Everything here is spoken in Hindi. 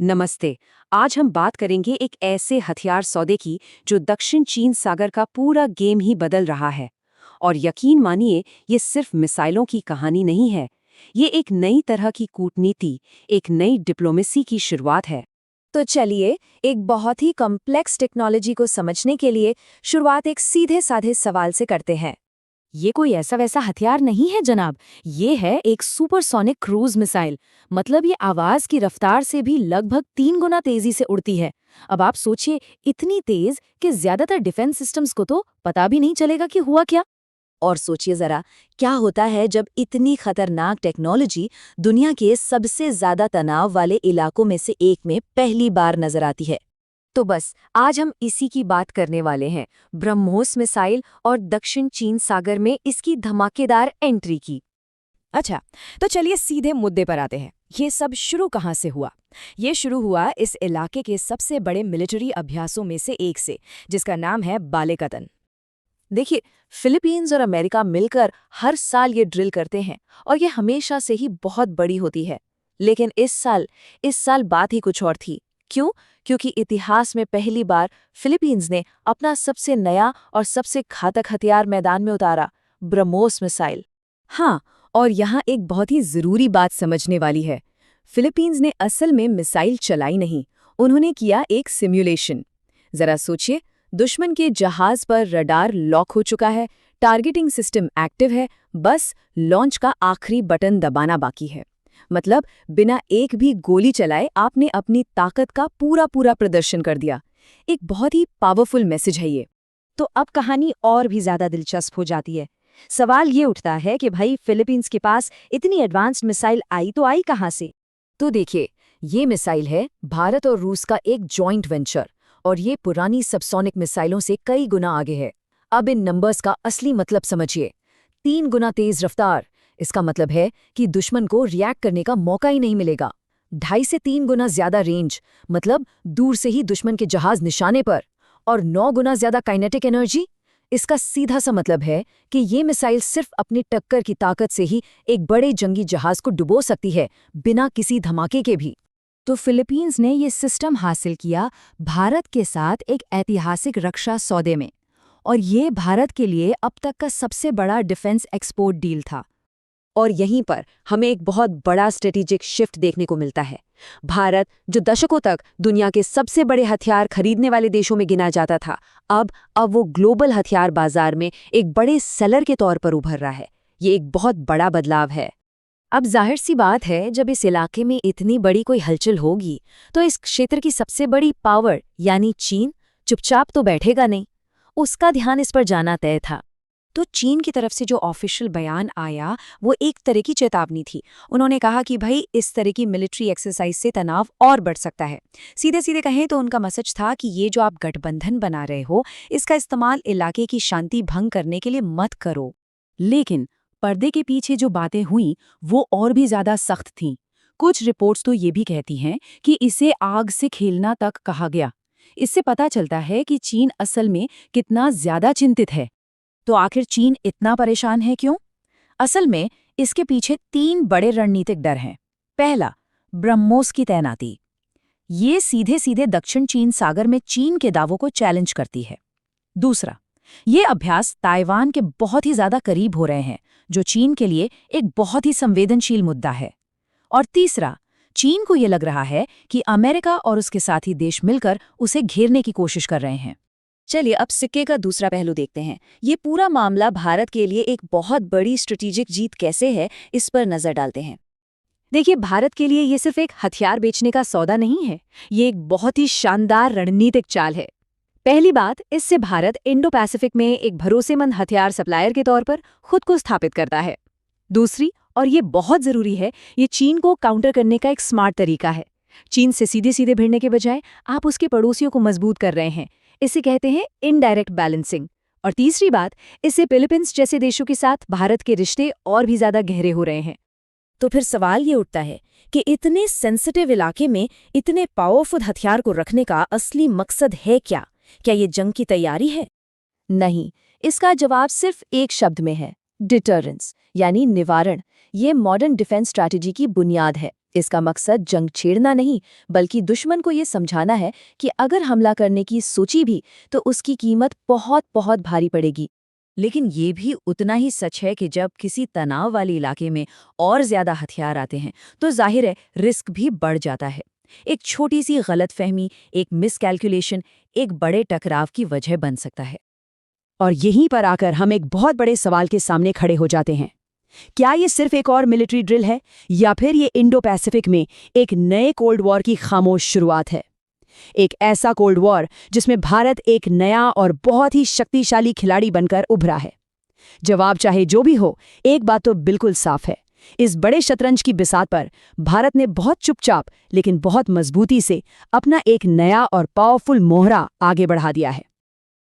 नमस्ते। आज हम बात करेंगे एक ऐसे हथियार सौदे की जो दक्षिण चीन सागर का पूरा गेम ही बदल रहा है। और यकीन मानिए, ये सिर्फ मिसाइलों की कहानी नहीं है। ये एक नई तरह की कूटनीति, एक नई डिप्लोमेसी की शुरुआत है। तो चलिए, एक बहुत ही कॉम्प्लेक्स टेक्नोलॉजी को समझने के लिए शुरुआत एक सीधे साधे सवाल से करते हैं। ये कोई ऐसा वैसा हथियार नहीं है जनाब, ये है एक सुपरसोनिक क्रूज मिसाइल। मतलब ये आवाज की रफ्तार से भी लगभग 3 गुना तेजी से उड़ती है। अब आप सोचिए, इतनी तेज कि ज्यादातर डिफेंस सिस्टम्स को तो पता भी नहीं चलेगा कि हुआ क्या। और सोचिए जरा, क्या होता है जब इतनी खतरनाक टेक्नोलॉजी दुनिया के सबसे ज्यादा तनाव वाले इलाकों में से एक में पहली बार नजर आती है। तो बस आज हम इसी की बात करने वाले हैं, ब्रह्मोस मिसाइल और दक्षिण चीन सागर में इसकी धमाकेदार एंट्री की। अच्छा, तो चलिए सीधे मुद्दे पर आते हैं। ये सब शुरू कहाँ से हुआ? ये शुरू हुआ इस इलाके के सबसे बड़े मिलिट्री अभ्यासों में से एक से, जिसका नाम है बालेकतन। देखिए, फिलीपींस और अमेरिका मिलकर हर साल ये ड्रिल करते हैं और ये हमेशा से ही बहुत बड़ी होती है। लेकिन इस साल बात ही कुछ और थी। क्यों? क्योंकि इतिहास में पहली बार फिलीपींस ने अपना सबसे नया और सबसे घातक हथियार मैदान में उतारा, ब्रह्मोस मिसाइल। हाँ, और यहाँ एक बहुत ही जरूरी बात समझने वाली है। फिलीपींस ने असल में मिसाइल चलाई नहीं, उन्होंने किया एक सिम्युलेशन। जरा सोचिए, दुश्मन के जहाज पर रडार लॉक हो चुका है, टारगेटिंग सिस्टम एक्टिव है, बस लॉन्च का आखिरी बटन दबाना बाकी है। मतलब बिना एक भी गोली चलाए आपने अपनी ताकत का पूरा पूरा प्रदर्शन कर दिया। एक बहुत ही पावरफुल मैसेज है ये। तो अब कहानी और भी ज्यादा दिलचस्प हो जाती है। सवाल ये उठता है कि भाई, फिलीपींस के पास इतनी एडवांस्ड मिसाइल आई कहाँ से? तो देखिए, ये मिसाइल है भारत और रूस का एक जॉइंट वेंचर, और ये पुरानी सबसोनिक मिसाइलों से कई गुना आगे है। अब इन नंबर्स का असली मतलब समझिए। 3 गुना तेज रफ्तार, इसका मतलब है कि दुश्मन को रिएक्ट करने का मौका ही नहीं मिलेगा। 2.5 से 3 गुना ज्यादा रेंज, मतलब दूर से ही दुश्मन के जहाज निशाने पर। और 9 गुना ज्यादा काइनेटिक एनर्जी। इसका सीधा सा मतलब है कि ये मिसाइल सिर्फ अपनी टक्कर की ताकत से ही एक बड़े जंगी जहाज को डुबो सकती है, बिना किसी धमाके के भी। तो फिलीपींस ने ये सिस्टम हासिल किया भारत के साथ एक ऐतिहासिक रक्षा सौदे में, और ये भारत के लिए अब तक का सबसे बड़ा डिफेंस एक्सपोर्ट डील था। और यहीं पर हमें एक बहुत बड़ा स्ट्रेटेजिक शिफ्ट देखने को मिलता है। भारत, जो दशकों तक दुनिया के सबसे बड़े हथियार खरीदने वाले देशों में गिना जाता था, अब वो ग्लोबल हथियार बाजार में एक बड़े सेलर के तौर पर उभर रहा है। ये एक बहुत बड़ा बदलाव है। अब जाहिर सी बात है, जब इस इलाके में इतनी बड़ी कोई हलचल होगी तो इस क्षेत्र की सबसे बड़ी पावर यानी चीन चुपचाप तो बैठेगा नहीं। उसका ध्यान इस पर जाना तय था। तो चीन की तरफ से जो ऑफिशियल बयान आया, वो एक तरह की चेतावनी थी। उन्होंने कहा कि भाई, इस तरह की मिलिट्री एक्सरसाइज से तनाव और बढ़ सकता है। सीधे सीधे कहें तो उनका मैसेज था कि ये जो आप गठबंधन बना रहे हो, इसका इस्तेमाल इलाके की शांति भंग करने के लिए मत करो। लेकिन पर्दे के पीछे जो बातें हुईं, वो और भी ज्यादा सख्त थीं। कुछ रिपोर्ट्स तो ये भी कहती हैं कि इसे आग से खेलना तक कहा गया। इससे पता चलता है कि चीन असल में कितना ज्यादा चिंतित है। तो आखिर चीन इतना परेशान है क्यों? असल में इसके पीछे 3 बड़े रणनीतिक डर हैं। पहला, ब्रह्मोस की तैनाती। ये सीधे सीधे दक्षिण चीन सागर में चीन के दावों को चैलेंज करती है। दूसरा, ये अभ्यास ताइवान के बहुत ही ज्यादा करीब हो रहे हैं, जो चीन के लिए एक बहुत ही संवेदनशील मुद्दा है। और तीसरा, चीन को ये लग रहा है कि अमेरिका और उसके साथी देश मिलकर उसे घेरने की कोशिश कर रहे हैं। चलिए, अब सिक्के का दूसरा पहलू देखते हैं। ये पूरा मामला भारत के लिए एक बहुत बड़ी स्ट्रेटेजिक जीत कैसे है, इस पर नजर डालते हैं। देखिए, भारत के लिए ये सिर्फ एक हथियार बेचने का सौदा नहीं है, ये एक बहुत ही शानदार रणनीतिक चाल है। पहली बात, इससे भारत इंडो पैसिफिक में एक भरोसेमंद हथियार सप्लायर के तौर पर खुद को स्थापित करता है। दूसरी, और ये बहुत जरूरी है, ये चीन को काउंटर करने का एक स्मार्ट तरीका है। चीन से सीधे सीधे भिड़ने के बजाय आप उसके पड़ोसियों को मजबूत कर रहे हैं। इसे कहते हैं इनडायरेक्ट बैलेंसिंग। और तीसरी बात, इससे फिलीपींस जैसे देशों के साथ भारत के रिश्ते और भी ज्यादा गहरे हो रहे हैं। तो फिर सवाल ये उठता है कि इतने सेंसिटिव इलाके में इतने पावरफुल हथियार को रखने का असली मकसद है क्या? क्या ये जंग की तैयारी है? नहीं, इसका जवाब सिर्फ एक शब्द में है, डिटरेंस, यानी निवारण। ये मॉडर्न डिफेंस स्ट्रैटेजी की बुनियाद है। इसका मकसद जंग छेड़ना नहीं, बल्कि दुश्मन को ये समझाना है कि अगर हमला करने की सोची भी तो उसकी कीमत बहुत बहुत भारी पड़ेगी। लेकिन ये भी उतना ही सच है कि जब किसी तनाव वाले इलाके में और ज्यादा हथियार आते हैं तो जाहिर है रिस्क भी बढ़ जाता है। एक छोटी सी गलतफहमी, एक मिसकैलकुलेशन एक बड़े टकराव की वजह बन सकता है। और यहीं पर आकर हम एक बहुत बड़े सवाल के सामने खड़े हो जाते हैं। क्या ये सिर्फ एक और मिलिट्री ड्रिल है, या फिर ये इंडो पैसिफिक में एक नए कोल्ड वॉर की खामोश शुरुआत है? एक ऐसा कोल्ड वॉर जिसमें भारत एक नया और बहुत ही शक्तिशाली खिलाड़ी बनकर उभरा है। जवाब चाहे जो भी हो, एक बात तो बिल्कुल साफ है, इस बड़े शतरंज की बिसात पर भारत ने बहुत चुपचाप लेकिन बहुत मजबूती से अपना एक नया और पावरफुल मोहरा आगे बढ़ा दिया है।